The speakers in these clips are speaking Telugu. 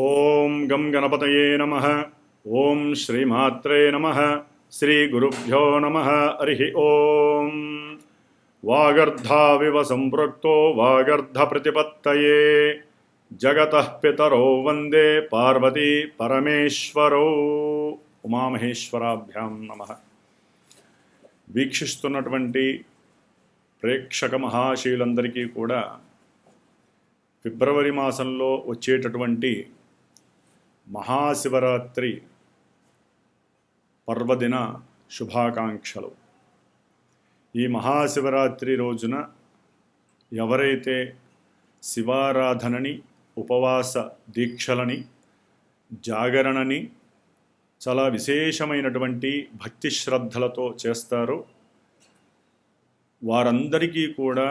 ఓం గం గణపతయే నమః. ఓం శ్రీమాత్రే నమః. శ్రీ గురుభ్యో నమః. హరి ఓం. వాగర్ధావివ సంపృక్తో వాగర్ధ ప్రతిపత్తయే జగతః పితరో వందే పార్వతీ పరమేశ్వరౌ. ఉమామహేశ్వరాభ్యాం నమః. వీక్షిస్తున్నటువంటి ప్రేక్షక మహాశయులందరికీ కూడా ఫిబ్రవరి మాసంలో వచ్చేటటువంటి మహాశివరాత్రి పర్వదిన శుభాకాంక్షలు. ఈ మహాశివరాత్రి రోజున ఎవరైతే శివారాధనని, ఉపవాస దీక్షలని, జాగరణని చాలా విశేషమైనటువంటి భక్తి శ్రద్ధలతో చేస్తారో వారందరికీ కూడా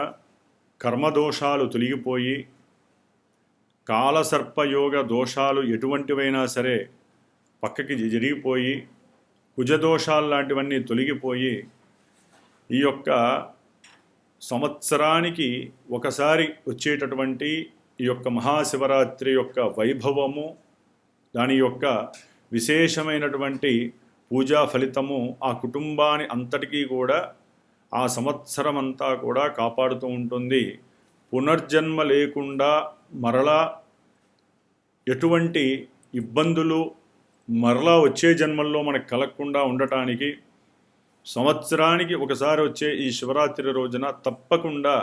కర్మదోషాలు తొలగిపోయి, కాలసర్పయోగ దోషాలు ఎటువంటివైనా సరే పక్కకి జరిగిపోయి, కుజదోషాలు లాంటివన్నీ తొలగిపోయి, ఈ యొక్క సంవత్సరానికి ఒకసారి వచ్చేటటువంటి ఈ యొక్క మహాశివరాత్రి యొక్క వైభవము, దాని యొక్క విశేషమైనటువంటి పూజా ఫలితము ఆ కుటుంబాన్ని అంతటికీ కూడా ఆ సంవత్సరం అంతా కూడా కాపాడుతూ ఉంటుంది. పునర్జన్మ లేకుండా మరలా ఎటువంటి ఇబ్బందులు మరలా వచ్చే జన్మల్లో మనకు కలగకుండా ఉండటానికి సంవత్సరానికి ఒకసారి వచ్చే ఈ శివరాత్రి రోజున తప్పకుండా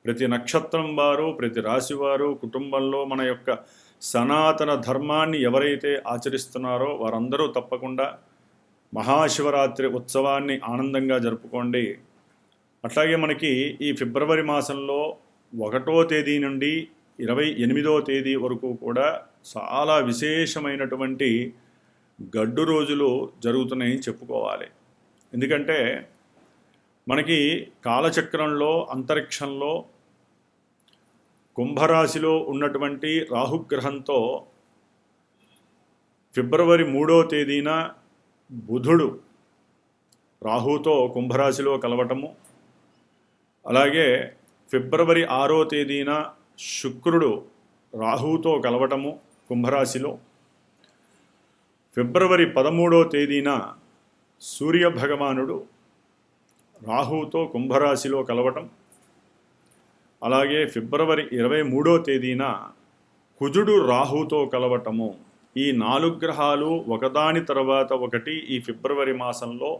ప్రతి నక్షత్రం వారు, ప్రతి రాశి వారు కుటుంబంలో మన యొక్క సనాతన ధర్మాన్ని ఎవరైతే ఆచరిస్తున్నారో వారందరూ తప్పకుండా మహాశివరాత్రి ఉత్సవాన్ని ఆనందంగా జరుపుకోండి. అట్లాగే మనకి ఈ ఫిబ్రవరి మాసంలో 1వ తేదీ నుండి 28వ తేదీ వరకు కూడా చాలా విశేషమైనటువంటి గడ్డు రోజులు జరుగుతున్నాయని చెప్పుకోవాలి. ఎందుకంటే మనకి కాలచక్రంలో, అంతరిక్షంలో కుంభరాశిలో ఉన్నటువంటి రాహుగ్రహంతో ఫిబ్రవరి 3వ తేదీన బుధుడు రాహుతో కుంభరాశిలో కలవటము, అలాగే ఫిబ్రవరి 6వ తేదీన శుక్రుడు రాహుతో కలవటము కుంభరాశిలో, ఫిబ్రవరి 13వ తేదీన సూర్యభగవానుడు రాహుతో కుంభరాశిలో కలవటం, అలాగే ఫిబ్రవరి 23వ తేదీన కుజుడు రాహుతో కలవటము. ఈ 4 గ్రహాలు ఒకదాని తర్వాత ఒకటి ఈ ఫిబ్రవరి మాసంలో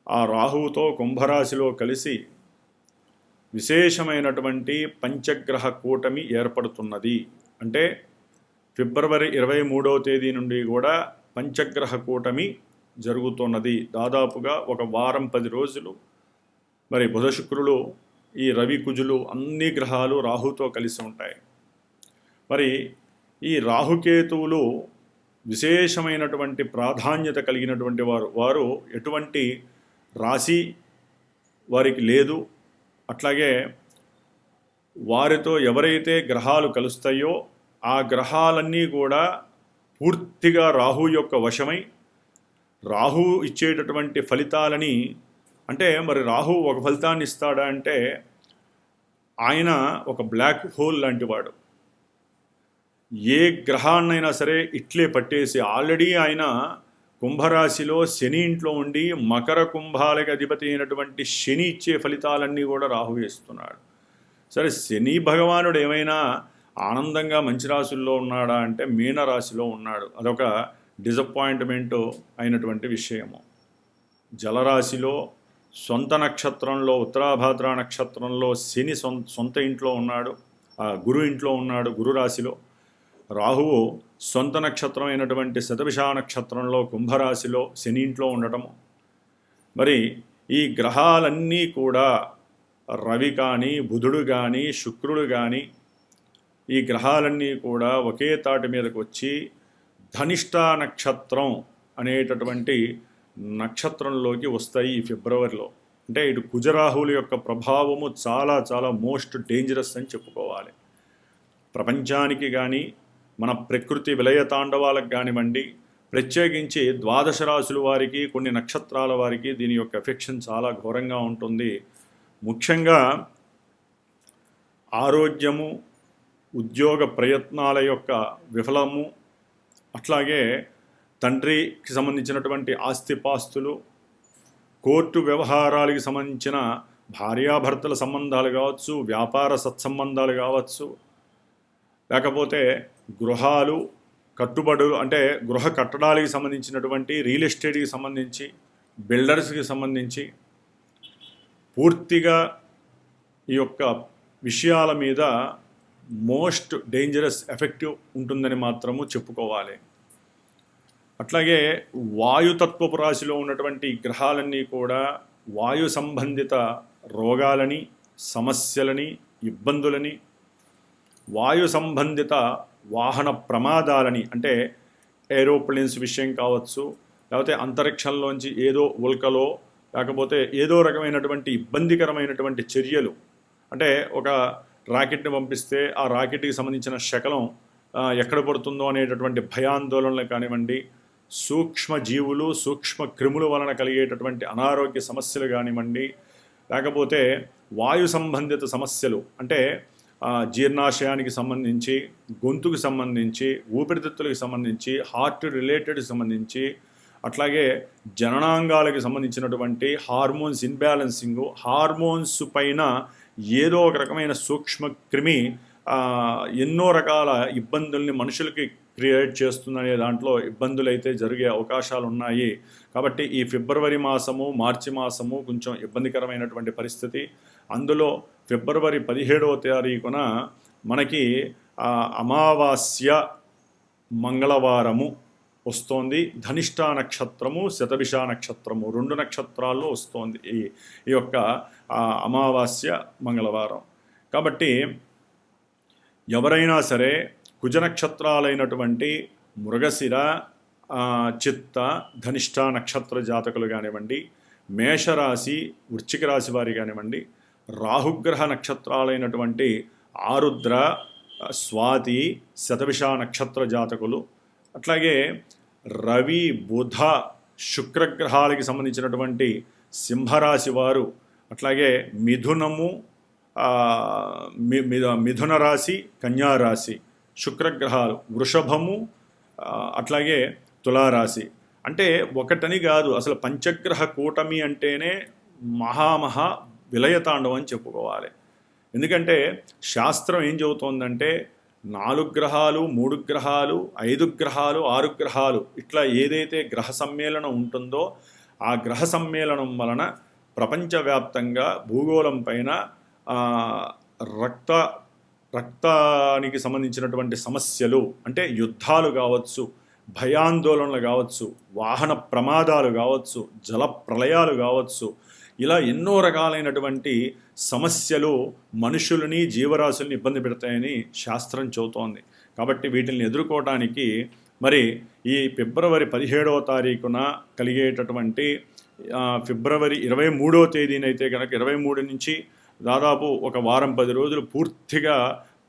ఆ రాహుతో కుంభరాశిలో కలిసి విశేషమైనటువంటి పంచగ్రహ కూటమి ఏర్పడుతున్నది. అంటే ఫిబ్రవరి 23వ తేదీ నుండి కూడా పంచగ్రహ కూటమి జరుగుతున్నది. దాదాపుగా ఒక వారం 10 రోజులు మరి బుధ శుక్రులు, ఈ రవి కుజులు అన్ని గ్రహాలు రాహుతో కలిసి ఉంటాయి. మరి ఈ రాహుకేతువులు విశేషమైనటువంటి ప్రాధాన్యత కలిగినటువంటి వారు ఎటువంటి రాశి వారికి లేదు. అట్లాగే వారితో ఎవరైతే గ్రహాలు కలుస్తాయో ఆ గ్రహాలన్నీ కూడా పూర్తిగా రాహు యొక్క వశమై రాహు ఇచ్చేటటువంటి ఫలితాలని, అంటే మరి రాహు ఒక ఫలితాన్ని ఇస్తాడా అంటే ఆయన ఒక బ్లాక్ హోల్ లాంటివాడు. ఏ గ్రహాన్నైనా సరే ఇట్లే పట్టేసి, ఆల్రెడీ ఆయన కుంభరాశిలో శని ఇంట్లో ఉండి మకర కుంభాలకి అధిపతి అయినటువంటి శని ఇచ్చే ఫలితాలన్నీ కూడా రాహు వేస్తున్నాడు. సరే, శని భగవానుడు ఏమైనా ఆనందంగా మంచి రాశుల్లో ఉన్నాడా అంటే మీనరాశిలో ఉన్నాడు. అదొక డిసప్పాయింట్మెంట్ అయినటువంటి విషయము. జలరాశిలో సొంత నక్షత్రంలో, ఉత్తరాభాద్ర నక్షత్రంలో శని సొంత ఇంట్లో ఉన్నాడు, గురు ఇంట్లో ఉన్నాడు, గురు రాశిలో. రాహువు సొంత నక్షత్రం అయినటువంటి శతభిష నక్షత్రంలో కుంభరాశిలో శని ఇంట్లో ఉండటము. మరి ఈ గ్రహాలన్నీ కూడా రవి కానీ, బుధుడు కానీ, శుక్రుడు కానీ, ఈ గ్రహాలన్నీ కూడా ఒకే తాటి మీదకి వచ్చి ధనిష్ట నక్షత్రం అనేటటువంటి నక్షత్రంలోకి వస్తాయి ఈ ఫిబ్రవరిలో. అంటే ఇటు కుజరాహువుల యొక్క ప్రభావము చాలా చాలా మోస్ట్ డేంజరస్ అని చెప్పుకోవాలి. ప్రపంచానికి కానీ, మన ప్రకృతి విలయ తాండవాలకు కానివ్వండి, ప్రత్యేకించి 12 రాశుల వారికి, కొన్ని నక్షత్రాల వారికి దీని యొక్క ఎఫెక్షన్ చాలా ఘోరంగా ఉంటుంది. ముఖ్యంగా ఆరోగ్యము, ఉద్యోగ ప్రయత్నాల యొక్క విఫలము, అట్లాగే తండ్రికి సంబంధించినటువంటి ఆస్తిపాస్తులు, కోర్టు వ్యవహారాలకు సంబంధించిన భార్యాభర్తల సంబంధాలు కావచ్చు, వ్యాపార సత్సంబంధాలు కావచ్చు, లేకపోతే గృహాలు కట్టుబడులు అంటే గృహ కట్టడాలకు సంబంధించినటువంటి రియల్ ఎస్టేట్కి సంబంధించి, బిల్డర్స్కి సంబంధించి పూర్తిగా ఈ యొక్క విషయాల మీద మోస్ట్ డేంజరస్ ఎఫెక్టివ్ ఉంటుందని మాత్రము చెప్పుకోవాలి. అట్లాగే వాయుతత్వపు రాశిలో ఉన్నటువంటి గ్రహాలన్నీ కూడా వాయు సంబంధిత రోగాలని, సమస్యలని, ఇబ్బందులని, వాయు సంబంధిత వాహన ప్రమాదాలని అంటే ఏరోప్లేన్స్ విషయం కావచ్చు, లేకపోతే అంతరిక్షంలోంచి ఏదో ఉల్కలో లేకపోతే ఏదో రకమైనటువంటి ఇబ్బందికరమైనటువంటి చర్యలు, అంటే ఒక రాకెట్ని పంపిస్తే ఆ రాకెట్కి సంబంధించిన శకలం ఎక్కడ పడుతుందో అనేటటువంటి భయాందోళనలు కానివ్వండి, సూక్ష్మ జీవులు, సూక్ష్మ క్రిముల వలన కలిగేటటువంటి అనారోగ్య సమస్యలు కానివ్వండి, లేకపోతే వాయు సంబంధిత సమస్యలు అంటే జీర్ణాశయానికి సంబంధించి, గొంతుకు సంబంధించి, ఊపిరితిత్తులకు సంబంధించి, హార్ట్ రిలేటెడ్కి సంబంధించి, అట్లాగే జననాంగాలకు సంబంధించినటువంటి హార్మోన్స్ ఇన్బ్యాలెన్సింగు, హార్మోన్స్ పైన ఏదో ఒక రకమైన సూక్ష్మ క్రిమి ఎన్నో రకాల ఇబ్బందుల్ని మనుషులకి క్రియేట్ చేస్తుందనే దాంట్లో ఇబ్బందులు అయితే జరిగే అవకాశాలు ఉన్నాయి. కాబట్టి ఈ ఫిబ్రవరి మాసము, మార్చి మాసము కొంచెం ఇబ్బందికరమైనటువంటి పరిస్థితి. అందులో ఫిబ్రవరి 17వ తారీఖున మనకి అమావాస్య మంగళవారము వస్తోంది. ధనిష్ఠా నక్షత్రము, శతభిష నక్షత్రము 2 నక్షత్రాల్లో వస్తోంది ఈ యొక్క అమావాస్య మంగళవారం. కాబట్టి ఎవరైనా సరే కుజ నక్షత్రాలైనటువంటి మృగశిర, చిత్త, ధనిష్ఠా నక్షత్ర జాతకులు కానివ్వండి, మేషరాశి, వృశ్చిక రాశి వారి కానివ్వండి, రాహుగ్రహ నక్షత్రాలైనటువంటి ఆరుద్ర, స్వాతి, శతభిష నక్షత్ర జాతకులు, అట్లాగే రవి, బుధ, శుక్రగ్రహాలకి సంబంధించినటువంటి సింహరాశి వారు, అట్లాగే మిథునము, మిథున రాశి, కన్యారాశి, శుక్రగ్రహాలు, వృషభము, అట్లాగే తులారాశి. అంటే ఒకటని కాదు, అసలు పంచగ్రహ కూటమి అంటేనే మహా విలయతాండవం అని చెప్పుకోవాలి. ఎందుకంటే శాస్త్రం ఏం చెబుతోందంటే 4 గ్రహాలు, 3 గ్రహాలు, 5 గ్రహాలు, 6 గ్రహాలు ఇట్లా ఏదైతే గ్రహ సమ్మేళనం ఉంటుందో ఆ గ్రహ సమ్మేళనం వలన ప్రపంచవ్యాప్తంగా భూగోళం పైన రక్తానికి సంబంధించినటువంటి సమస్యలు అంటే యుద్ధాలు కావచ్చు, భయాందోళనలు కావచ్చు, వాహన ప్రమాదాలు కావచ్చు, జల ప్రళయాలు కావచ్చు, ఇలా ఎన్నో రకాలైనటువంటి సమస్యలు మనుషులని, జీవరాశుల్ని ఇబ్బంది పెడతాయని శాస్త్రం చెబుతోంది. కాబట్టి వీటిని ఎదుర్కోవటానికి మరి ఈ ఫిబ్రవరి 17వ తారీఖున కలిగేటటువంటి ఫిబ్రవరి 23వ తేదీనైతే కనుక 23 నుంచి దాదాపు ఒక వారం 10 రోజులు పూర్తిగా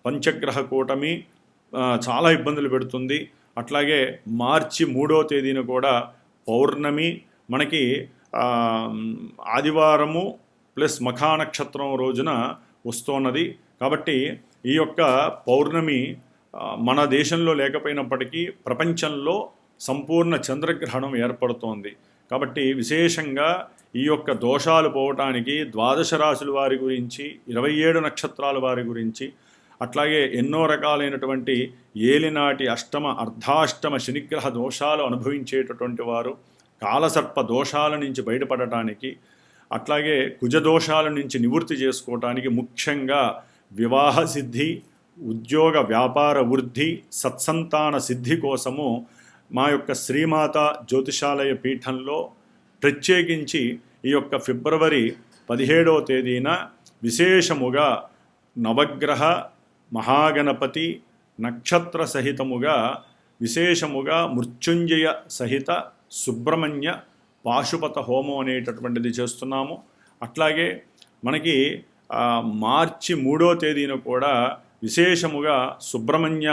పంచగ్రహ కూటమి చాలా ఇబ్బందులు పెడుతుంది. అట్లాగే మార్చి 3వ తేదీన కూడా పౌర్ణమి మనకి ఆదివారము ప్లస్ మఖా నక్షత్రం రోజున వస్తున్నది. కాబట్టి ఈ యొక్క పౌర్ణమి మన దేశంలో లేకపోయినప్పటికీ ప్రపంచంలో సంపూర్ణ చంద్రగ్రహణం ఏర్పడుతోంది. కాబట్టి విశేషంగా ఈ యొక్క దోషాలు పోవటానికి 12 రాశుల వారి గురించి, 27 నక్షత్రాల వారి గురించి, అట్లాగే ఎన్నో రకాలైనటువంటి ఏలినాటి అష్టమ, అర్ధాష్టమ శనిగ్రహ దోషాలు అనుభవించేటటువంటి వారు, కాలసర్ప దోషాల నుంచి బయటపడటానికి, అట్లాగే కుజదోషాల నుంచి నివృత్తి చేసుకోవటానికి, ముఖ్యంగా వివాహ సిద్ధి, ఉద్యోగ వ్యాపార వృద్ధి, సత్సంతాన సిద్ధి కోసము మా యొక్క శ్రీమాత జ్యోతిషాలయ పీఠంలో ప్రత్యేకించి ఈ యొక్క ఫిబ్రవరి 17వ తేదీన విశేషముగా నవగ్రహ, మహాగణపతి, నక్షత్ర సహితముగా విశేషముగా మృత్యుంజయ సహిత సుబ్రహ్మణ్య పాశుపత హోమం అనేటటువంటిది చేస్తున్నాము. అట్లాగే మనకి మార్చి 3వ తేదీన కూడా విశేషముగా సుబ్రహ్మణ్య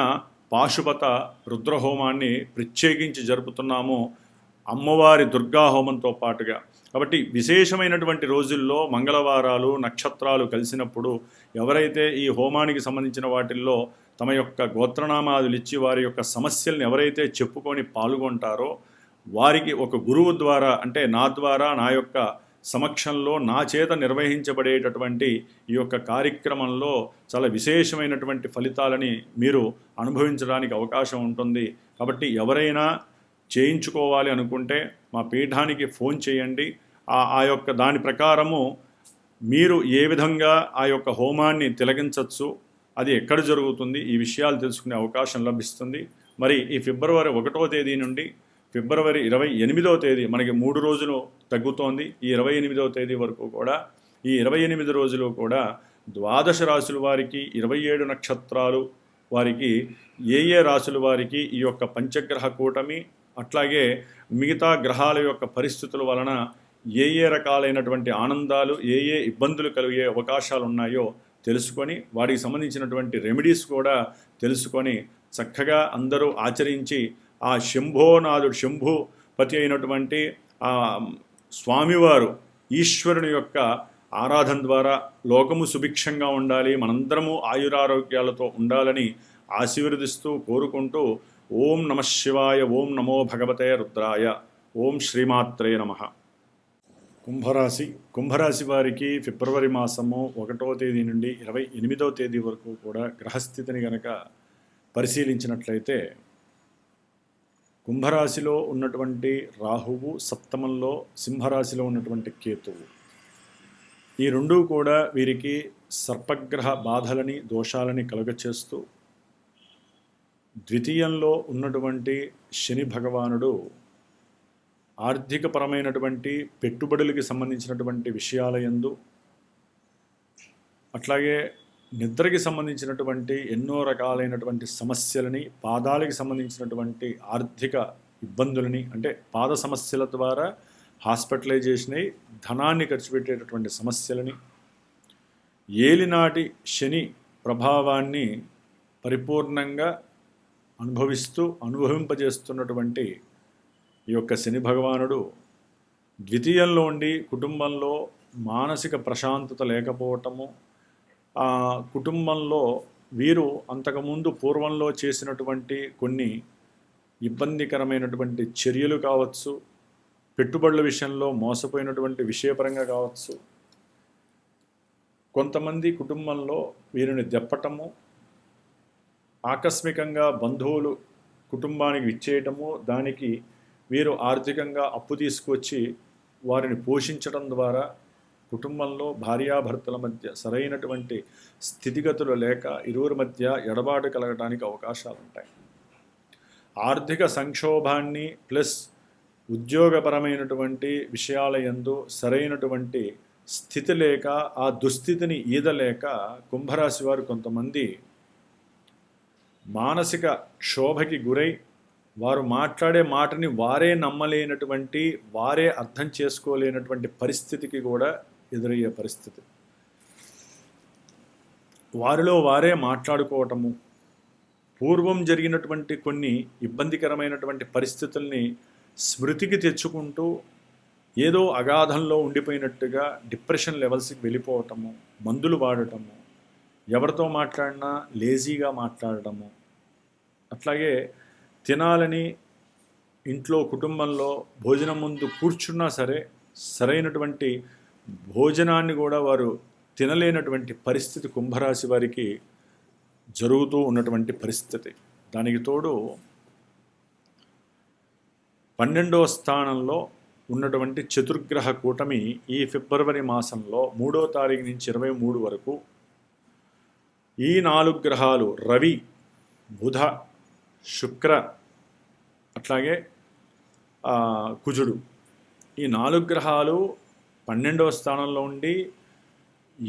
పాశుపత రుద్రహోమాన్ని ప్రత్యేకించి జరుపుతున్నాము. అమ్మవారి దుర్గా హోమంతో పాటుగా. కాబట్టి విశేషమైనటువంటి రోజుల్లో మంగళవారాలు నక్షత్రాలు కలిసినప్పుడు ఎవరైతే ఈ హోమానికి సంబంధించిన వాటిల్లో తమ యొక్క గోత్రనామాదులు ఇచ్చి వారి యొక్క సమస్యల్ని ఎవరైతే చెప్పుకొని పాల్గొంటారో వారికి ఒక గురువు ద్వారా, అంటే నా ద్వారా, నా యొక్క సమక్షంలో నా చేత నిర్వహించబడేటటువంటి ఈ యొక్క కార్యక్రమంలో చాలా విశేషమైనటువంటి ఫలితాలని మీరు అనుభవించడానికి అవకాశం ఉంటుంది. కాబట్టి ఎవరైనా చేయించుకోవాలి అనుకుంటే మా పీఠానికి ఫోన్ చేయండి. ఆ యొక్క దాని ప్రకారము మీరు ఏ విధంగా ఆ యొక్క హోమాన్ని తిలకించవచ్చు, అది ఎక్కడ జరుగుతుంది, ఈ విషయాలు తెలుసుకునే అవకాశం లభిస్తుంది. మరి ఈ ఫిబ్రవరి 1వ తేదీ నుండి ఫిబ్రవరి 28వ తేదీ, మనకి 3 రోజులు తగ్గుతోంది. ఈ 28వ తేదీ వరకు కూడా, ఈ 28 రోజులు కూడా ద్వాదశ రాశుల వారికి, 27 నక్షత్రాలు వారికి, ఏ రాశుల వారికి ఈ యొక్క పంచగ్రహ కూటమి, అట్లాగే మిగతా గ్రహాల యొక్క పరిస్థితుల వలన ఏ రకాలైనటువంటి ఆనందాలు, ఏ ఇబ్బందులు కలిగే అవకాశాలు ఉన్నాయో తెలుసుకొని వాటికి సంబంధించినటువంటి రెమెడీస్ కూడా తెలుసుకొని చక్కగా అందరూ ఆచరించి ఆ శంభోనాథుడు, శంభుపతి అయినటువంటి ఆ స్వామివారు ఈశ్వరుని యొక్క ఆరాధన ద్వారా లోకము సుభిక్షంగా ఉండాలి, మనందరము ఆయురారోగ్యాలతో ఉండాలని ఆశీర్వదిస్తూ కోరుకుంటూ ఓం నమః శివాయ, ఓం నమో భగవతే రుద్రాయ, ఓం శ్రీమాత్రే నమః. కుంభరాశి వారికి ఫిబ్రవరి మాసము 1వ తేదీ నుండి 28వ తేదీ వరకు కూడా గ్రహస్థితిని గనక పరిశీలించినట్లయితే కుంభరాశిలో ఉన్నటువంటి రాహువు, సప్తమంలో సింహరాశిలో ఉన్నటువంటి కేతువు, ఈ రెండూ కూడా వీరికి సర్పగ్రహ బాధలని, దోషాలని కలుగచేస్తూ, ద్వితీయంలో ఉన్నటువంటి శని భగవానుడు ఆర్థికపరమైనటువంటి పెట్టుబడులకి సంబంధించినటువంటి విషయాల యందు, అట్లాగే నిద్రకి సంబంధించినటువంటి ఎన్నో రకాలైనటువంటి సమస్యలని, పాదాలకి సంబంధించినటువంటి ఆర్థిక ఇబ్బందులని, అంటే పాద సమస్యల ద్వారా హాస్పిటలైజేషన్ అయి ధనాన్ని ఖర్చు పెట్టేటటువంటి సమస్యలని, ఏలినాటి శని ప్రభావాన్ని పరిపూర్ణంగా అనుభవింపజేస్తున్నటువంటి ఈ యొక్క శని భగవానుడు ద్వితీయంలో ఉండి కుటుంబంలో మానసిక ప్రశాంతత లేకపోవటము, ఆ కుటుంబంలో వీరు అంతకుముందు పూర్వంలో చేసినటువంటి కొన్ని ఇబ్బందికరమైనటువంటి చర్యలు కావచ్చు, పెట్టుబడుల విషయంలో మోసపోయినటువంటి విషయపరంగా కావచ్చు, కొంతమంది కుటుంబంలో వీరిని దెప్పటము, ఆకస్మికంగా బంధువులు కుటుంబానికి విచ్చేయటము, దానికి వీరు ఆర్థికంగా అప్పు తీసుకొచ్చి వారిని పోషించడం ద్వారా కుటుంబంలో భార్యాభర్తల మధ్య సరైనటువంటి స్థితిగతులు లేక ఇరువురి మధ్య ఎడబాటు కలగడానికి అవకాశాలు ఉంటాయి. ఆర్థిక సంక్షోభాన్ని ప్లస్ ఉద్యోగపరమైనటువంటి విషయాల యందు సరైనటువంటి స్థితి లేక, ఆ దుస్థితిని ఈదలేక కుంభరాశి వారు కొంతమంది మానసిక క్షోభకి గురై వారు మాట్లాడే మాటని వారే నమ్మలేనటువంటి, వారే అర్థం చేసుకోలేనటువంటి పరిస్థితికి కూడా ఎదురయ్యే పరిస్థితి. వారిలో వారే మాట్లాడుకోవటము, పూర్వం జరిగినటువంటి కొన్ని ఇబ్బందికరమైనటువంటి పరిస్థితుల్ని స్మృతికి తెచ్చుకుంటూ ఏదో అగాధంలో ఉండిపోయినట్టుగా డిప్రెషన్ లెవెల్స్కి వెళ్ళిపోవటము, మందులు వాడటము, ఎవరితో మాట్లాడినా లేజీగా మాట్లాడటము, అట్లాగే తినాలని ఇంట్లో కుటుంబంలో భోజనం ముందు కూర్చున్నా సరే సరైనటువంటి భోజనాన్ని కూడా వారు తినలేనటువంటి పరిస్థితి కుంభరాశి వారికి జరుగుతూ ఉన్నటువంటి పరిస్థితి. దానికి తోడు 12వ స్థానంలో ఉన్నటువంటి చతుర్గ్రహ కూటమి ఈ ఫిబ్రవరి మాసంలో 3వ తారీఖు నుంచి 23 వరకు ఈ 4 గ్రహాలు రవి, బుధ, శుక్ర, అట్లాగే కుజుడు, ఈ 4 గ్రహాలు 12వ స్థానంలో ఉండి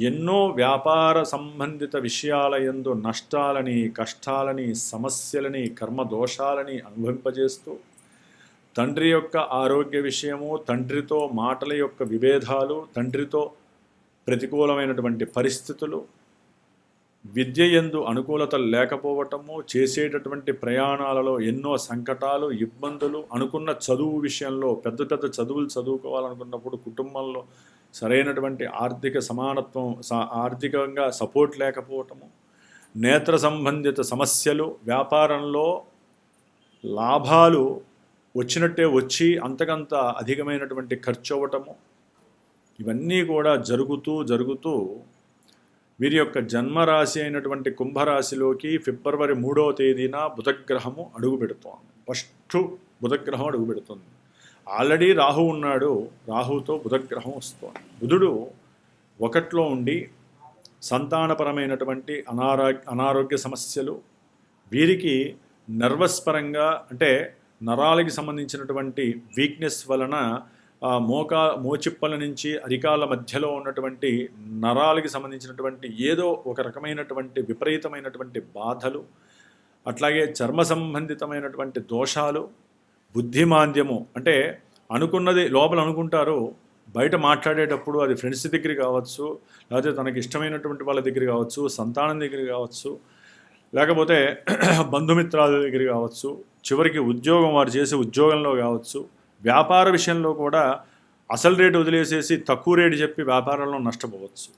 ఎన్నో వ్యాపార సంబంధిత విషయాల యందు నష్టాలని, కష్టాలని, సమస్యలని, కర్మదోషాలని అనుభవింపజేస్తూ, తండ్రి యొక్క ఆరోగ్య విషయము, తండ్రితో మాటల యొక్క విభేదాలు, తండ్రితో ప్రతికూలమైనటువంటి పరిస్థితులు, విద్య యందు అనుకూలత లేకపోవటము, చేసేటటువంటి ప్రయాణాలలో ఎన్నో సంకటాలు, ఇబ్బందులు, అనుకున్న చదువు విషయంలో పెద్ద పెద్ద చదువులు చదువుకోవాలనుకున్నప్పుడు కుటుంబంలో సరైనటువంటి ఆర్థిక సమానత్వం, ఆర్థికంగా సపోర్ట్ లేకపోవటము, నేత్ర సంబంధిత సమస్యలు, వ్యాపారంలో లాభాలు వచ్చినట్టే వచ్చి అంతకంత అధికమైనటువంటి ఖర్చు అవ్వటము, ఇవన్నీ కూడా జరుగుతూ వీరి యొక్క జన్మరాశి అయినటువంటి కుంభరాశిలోకి ఫిబ్రవరి 3వ తేదీన బుధగ్రహము అడుగు పెడుతోంది. ఫస్ట్ బుధగ్రహం అడుగు పెడుతుంది. ఆల్రెడీ రాహు ఉన్నాడు, రాహుతో బుధగ్రహం వస్తోంది. బుధుడు 1లో ఉండి సంతానపరమైనటువంటి అనారోగ్య సమస్యలు, వీరికి నర్వస్ పరంగా అంటే నరాలకి సంబంధించినటువంటి వీక్నెస్ వలన మోచిప్పల నుంచి అరికాల మధ్యలో ఉన్నటువంటి నరాలకి సంబంధించినటువంటి ఏదో ఒక రకమైనటువంటి విపరీతమైనటువంటి బాధలు, అట్లాగే చర్మ సంబంధితమైనటువంటి దోషాలు, బుద్ధిమాంద్యము అంటే అనుకున్నది లోపల అనుకుంటారు, బయట మాట్లాడేటప్పుడు అది ఫ్రెండ్స్ దగ్గర కావచ్చు, లేకపోతే తనకి ఇష్టమైనటువంటి వాళ్ళ దగ్గర కావచ్చు, సంతానం దగ్గర కావచ్చు, లేకపోతే బంధుమిత్రాల దగ్గర కావచ్చు, చివరికి ఉద్యోగం వారు చేసే ఉద్యోగంలో కావచ్చు, వ్యాపార విషయంలో కూడా అసలు రేటు వదిలేసేసి తక్కువ రేటు చెప్పి వ్యాపారంలో నష్టపోవచ్చు.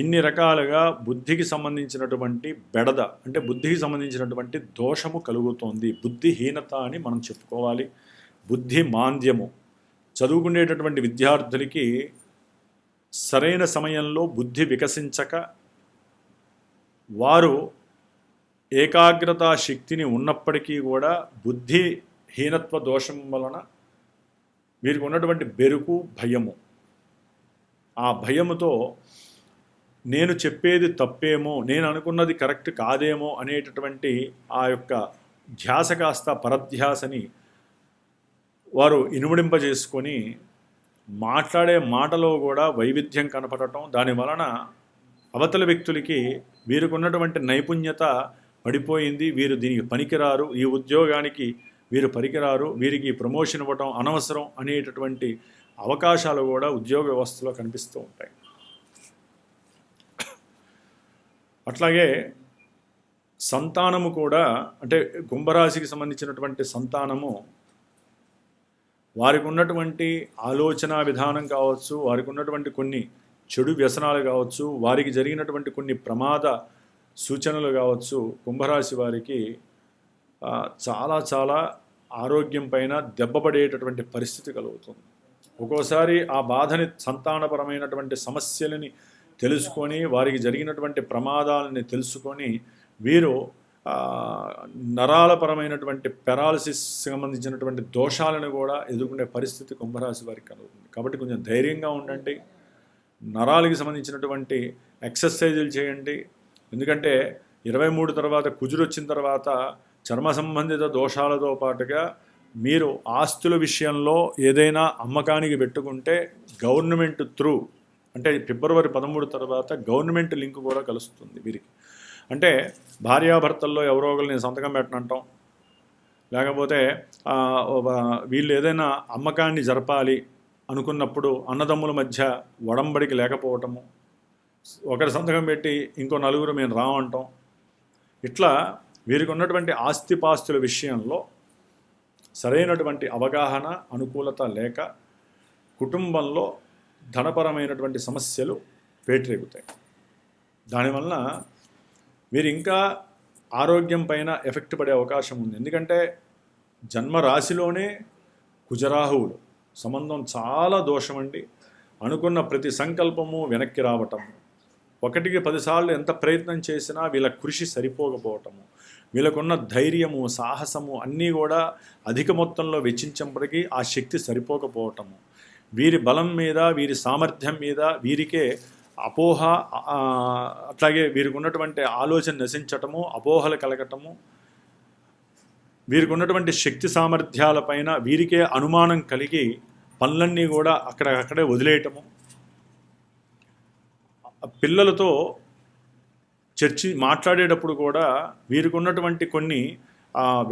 ఇన్ని రకాలుగా బుద్ధికి సంబంధించినటువంటి బెడద అంటే బుద్ధికి సంబంధించినటువంటి దోషము కలుగుతోంది. బుద్ధిహీనత అని మనం చెప్పుకోవాలి. బుద్ధి మాంద్యము. చదువుకునేటటువంటి విద్యార్థులకి సరైన సమయంలో బుద్ధి వికసించక వారు ఏకాగ్రతా శక్తిని ఉన్నప్పటికీ కూడా బుద్ధిహీనత్వ దోషం వలన వీరికి ఉన్నటువంటి బెరుకు, భయము, ఆ భయముతో నేను చెప్పేది తప్పేమో, నేను అనుకున్నది కరెక్ట్ కాదేమో అనేటటువంటి ఆ యొక్క ధ్యాస కాస్త పరధ్యాసని వారు ఇనుమడింపజేసుకొని మాట్లాడే మాటలో కూడా వైవిధ్యం కనపడటం, దాని వలన అవతల వ్యక్తులకి వీరికి ఉన్నటువంటి నైపుణ్యత పడిపోయింది, వీరు దీనికి పనికిరారు, ఈ ఉద్యోగానికి వీరు పనికిరారు, వీరికి ప్రమోషన్ ఇవ్వటం అనవసరం అనేటటువంటి అవకాశాలు కూడా ఉద్యోగ వ్యవస్థలో కనిపిస్తూ ఉంటాయి. అట్లాగే సంతానము కూడా అంటే కుంభరాశికి సంబంధించినటువంటి సంతానము వారికి ఉన్నటువంటి ఆలోచన విధానం కావచ్చు, వారికి ఉన్నటువంటి కొన్ని చెడు వ్యసనాలు కావచ్చు, వారికి జరిగినటువంటి కొన్ని ప్రమాద సూచనలు కావచ్చు, కుంభరాశి వారికి చాలా ఆరోగ్యం పైన దెబ్బపడేటటువంటి పరిస్థితి కలుగుతుంది. ఒక్కోసారి ఆ బాధని, సంతానపరమైనటువంటి సమస్యలని తెలుసుకొని, వారికి జరిగినటువంటి ప్రమాదాలని తెలుసుకొని వీరు నరాలపరమైనటువంటి పెరాలసిస్ సంబంధించినటువంటి దోషాలను కూడా ఎదుర్కొనే పరిస్థితి కుంభరాశి వారికి కలుగుతుంది. కాబట్టి కొంచెం ధైర్యంగా ఉండండి, నరాలకి సంబంధించినటువంటి ఎక్సర్సైజులు చేయండి. ఎందుకంటే 23 తర్వాత కుజుడు వచ్చిన తర్వాత చర్మ సంబంధిత దోషాలతో పాటుగా మీరు ఆస్తుల విషయంలో ఏదైనా అమ్మకానికి పెట్టుకుంటే గవర్నమెంట్ త్రూ అంటే ఫిబ్రవరి 13 తర్వాత గవర్నమెంట్ లింక్ కూడా కలుస్తుంది వీరికి. అంటే భార్యాభర్తల్లో ఎవరో ఒకరు నేను సంతకం పెట్టనంటాం, లేకపోతే వీళ్ళు ఏదైనా అమ్మకాన్ని జరపాలి అనుకున్నప్పుడు అన్నదమ్ముల మధ్య ఒడంబడికి లేకపోవటము, ఒకరి సంతకం పెట్టి ఇంకో నలుగురు మేము రావంటాం, ఇట్లా వీరికి ఉన్నటువంటి ఆస్తిపాస్తుల విషయంలో సరైనటువంటి అవగాహన, అనుకూలత లేక కుటుంబంలో ధనపరమైనటువంటి సమస్యలు పేటరేగుతాయి. దానివలన వీరు ఇంకా ఆరోగ్యం పైన ఎఫెక్ట్ పడే అవకాశం ఉంది. ఎందుకంటే జన్మరాశిలోనే కుజరాహువులు సంబంధం చాలా దోషమండి. అనుకున్న ప్రతి సంకల్పము వెనక్కి రావటం, 1కి 10 సార్లు ఎంత ప్రయత్నం చేసినా వీళ్ళ కృషి సరిపోకపోవటము, వీళ్ళకున్న ధైర్యము, సాహసము అన్నీ కూడా అధిక మొత్తంలో వెచ్చించినప్పటికీ ఆ శక్తి సరిపోకపోవటము, వీరి బలం మీద, వీరి సామర్థ్యం మీద వీరికే అపోహ, అట్లాగే వీరికి ఉన్నటువంటి ఆలోచన నశించటము, అపోహలు కలగటము, వీరికి ఉన్నటువంటి శక్తి సామర్థ్యాలపైన వీరికే అనుమానం కలిగి పనులన్నీ కూడా అక్కడే వదిలేయటము, పిల్లలతో మాట్లాడేటప్పుడు కూడా వీరికి ఉన్నటువంటి కొన్ని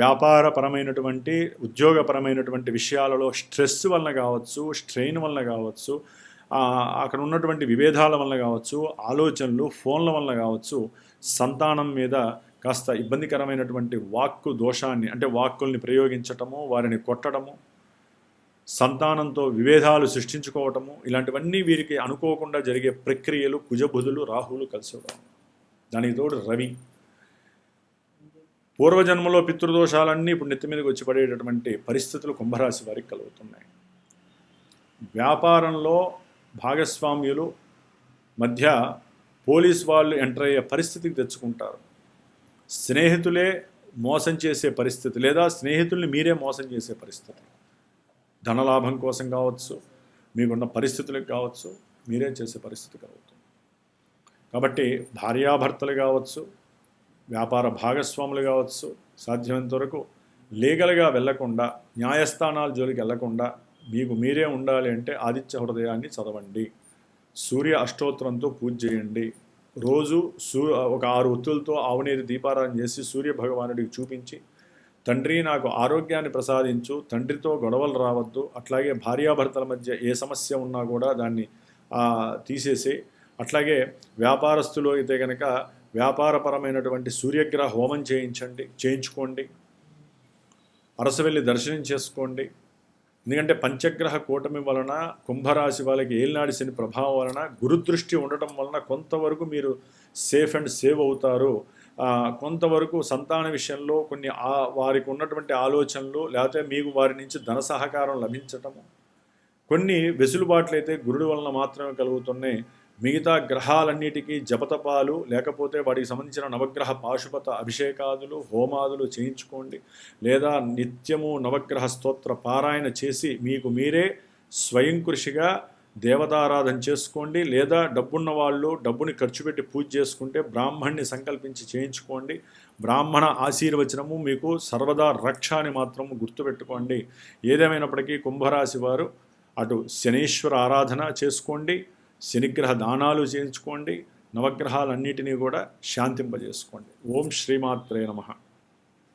వ్యాపారపరమైనటువంటి, ఉద్యోగపరమైనటువంటి విషయాలలో స్ట్రెస్ వలన కావచ్చు, స్ట్రెయిన్ వలన కావచ్చు, అక్కడ ఉన్నటువంటి విభేదాల వల్ల కావచ్చు, ఆలోచనలు, ఫోన్ల వల్ల కావచ్చు, సంతానం మీద కాస్త ఇబ్బందికరమైనటువంటి వాక్కు దోషాన్ని, అంటే వాక్కుల్ని ప్రయోగించటము, వారిని కొట్టడము, సంతానంతో విభేదాలు సృష్టించుకోవటము, ఇలాంటివన్నీ వీరికి అనుకోకుండా జరిగే ప్రక్రియలు కుజబుధులు రాహువులు కలిసి ఉండడం. దానికి తోడు రవి. పూర్వజన్మలో పితృదోషాలన్నీ ఇప్పుడు నెత్తి మీదకి వచ్చి పడేటటువంటి పరిస్థితులు కుంభరాశి వారికి కలుగుతున్నాయి. వ్యాపారంలో భాగస్వామ్యులు మధ్య పోలీస్ వాళ్ళు ఎంటర్ అయ్యే పరిస్థితికి తెచ్చుకుంటారు. స్నేహితులే మోసం చేసే పరిస్థితి, లేదా స్నేహితుల్ని మీరే మోసం చేసే పరిస్థితి. ధనలాభం కోసం కావచ్చు, మీకున్న పరిస్థితులకు కావచ్చు, మీరే చేసే పరిస్థితి కలుగుతుంది. కాబట్టి భార్యాభర్తలు కావచ్చు, వ్యాపార భాగస్వాములు కావచ్చు, సాధ్యమైనంత వరకు లీగల్గా వెళ్లకుండా, న్యాయస్థానాల జోలికి వెళ్లకుండా మీకు మీరే ఉండాలి అంటే ఆదిత్య హృదయాన్ని చదవండి, సూర్య అష్టోత్తరంతో పూజ చేయండి. రోజు ఒక 6 ఒత్తులతో ఆవునేది దీపారాధన చేసి సూర్య భగవానుడికి చూపించి, తండ్రి నాకు ఆరోగ్యాన్ని ప్రసాదించు, తండ్రితో గొడవలు రావద్దు, అట్లాగే భార్యాభర్తల మధ్య ఏ సమస్య ఉన్నా కూడా దాన్ని తీసేసి, అట్లాగే వ్యాపారస్తులు అయితే కనుక వ్యాపారపరమైనటువంటి సూర్యగ్రహ హోమం చేయించుకోండి, అరసవెల్లి దర్శనం చేసుకోండి. ఎందుకంటే పంచగ్రహ కూటమి వలన కుంభరాశి వాళ్ళకి ఏలినాడి శని ప్రభావం వలన గురుదృష్టి ఉండటం వలన కొంతవరకు మీరు సేఫ్ అండ్ సేవ్ అవుతారు. కొంతవరకు సంతాన విషయంలో కొన్ని వారికి ఉన్నటువంటి ఆలోచనలు, లేకపోతే మీకు వారి నుంచి ధన సహకారం లభించటము, కొన్ని వెసులుబాట్లు అయితే గురుడు వలన మాత్రమే కలుగుతున్నాయి. మిగతా గ్రహాలన్నిటికీ జపతపాలు, లేకపోతే వాటికి సంబంధించిన నవగ్రహ పాశుపత అభిషేకాదులు, హోమాదులు చేయించుకోండి. లేదా నిత్యము నవగ్రహ స్తోత్ర పారాయణ చేసి మీకు మీరే స్వయం కృషిగా దేవతారాధన చేసుకోండి. లేదా డబ్బున్న వాళ్ళు డబ్బుని ఖర్చు పెట్టి పూజ చేసుకుంటే బ్రాహ్మణ్ణి సంకల్పించి చేయించుకోండి. బ్రాహ్మణ ఆశీర్వచనము మీకు సర్వదా రక్ష అని మాత్రము గుర్తుపెట్టుకోండి. ఏదేమైనప్పటికీ కుంభరాశి వారు అటు శనీశ్వర ఆరాధన చేసుకోండి, శనిగ్రహ దానాలు చేయించుకోండి, నవగ్రహాలన్నిటినీ కూడా శాంతింపజేసుకోండి. ఓం శ్రీమాత్రే నమః.